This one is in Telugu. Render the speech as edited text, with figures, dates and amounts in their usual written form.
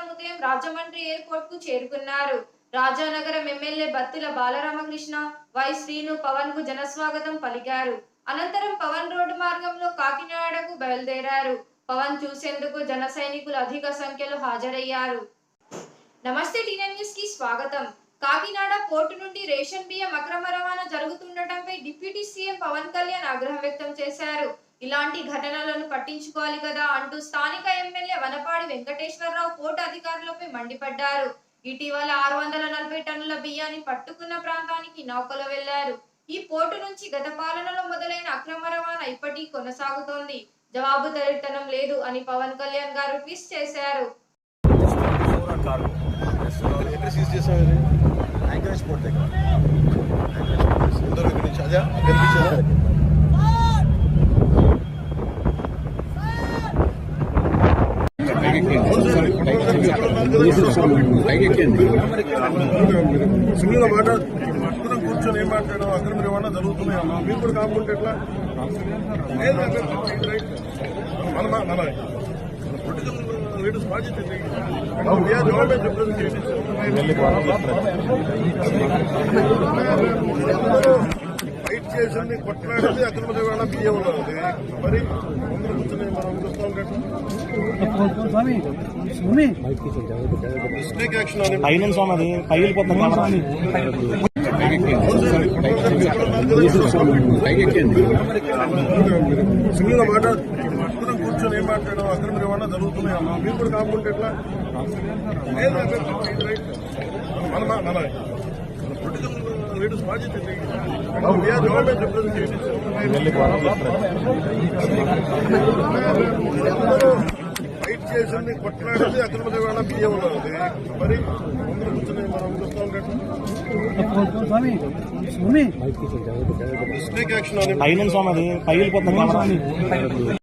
శనివారం ఉదయం రాజమండ్రి ఎయిర్పోర్ట్ కు చేరుకున్నారు. రాజానగరం ఎమ్మెల్యే బత్తుల బాలరామకృష్ణ, వై శ్రీను పవన్ కు జనస్వాగతం పలికారు. అనంతరం పవన్ రోడ్డు మార్గంలో కాకినాడకు బయలుదేరారు. పవన్ చూసేందుకు జన సైనికులు అధిక సంఖ్యలో హాజరయ్యారు. నమస్తే టీఎన్ న్యూస్ కి స్వాగతం. కాకినాడ పోర్టు నుండి రేషన్ బియ్యం అక్రమ రవాణా జరుగుతుండటంపై డిప్యూటీ సీఎం పవన్ కళ్యాణ్ ఆగ్రహం వ్యక్తం చేశారు. ఇలాంటి ఘటనలను పట్టించుకోవాలి కదా అంటూ స్థానిక ఎమ్మెల్యే వనపాడి వెంకటేశ్వరరావు పోర్టు అధికారులపై మండిపడ్డారు. ఇటీవల 640 టన్నుల బియ్యాన్ని పట్టుకున్న ప్రాంతానికి నౌకలో వెళ్లారు. ఈ పోర్టు నుంచి గత పాలనలో మొదలైన అక్రమ రవాణా ఇప్పటికీ కొనసాగుతోంది. జవాబుదారీతనం లేదు అని పవన్ కళ్యాణ్ గారు ట్వీట్ చేశారు. సింగిల్గా మాట్లాడుతున్నాం, కూర్చొని ఏం మాట్లాడడం అక్రమ రవాణా జరుగుతున్నాయమ్మా. మీరు కూడా కాకుంటే ఎట్లా? మన పొలిటికల్ లీడర్స్ బాధ్యత గవర్నమెంట్ రిప్రజెంటేటివ్స్ ఫైట్ చేసింది, కొట్లాడింది అక్రమ రవాణా బియ్యం ఉన్నది. మరి అందరూ కూర్చొని మనం చూస్తూ ఉంటాం. సింగిల్గా మాట్లాడుతున్నాం, కూర్చొని ఏం మాట్లాడడం అక్రమ రవాణా జరుగుతున్నాయమ్మా. మీరు కూడా కాకుంటే ఎట్లా? మన పొలిటికల్ లీడర్స్ బాధ్యత గవర్నమెంట్ రిప్రజెంటేటివ్స్ ఫైట్ చేసింది, కొట్లాడింది అక్రమ రవాణా బియ్యం ఉన్నది. మరి అందరూ కూర్చొని మనం చూస్తూ ఉంటాం. Snake action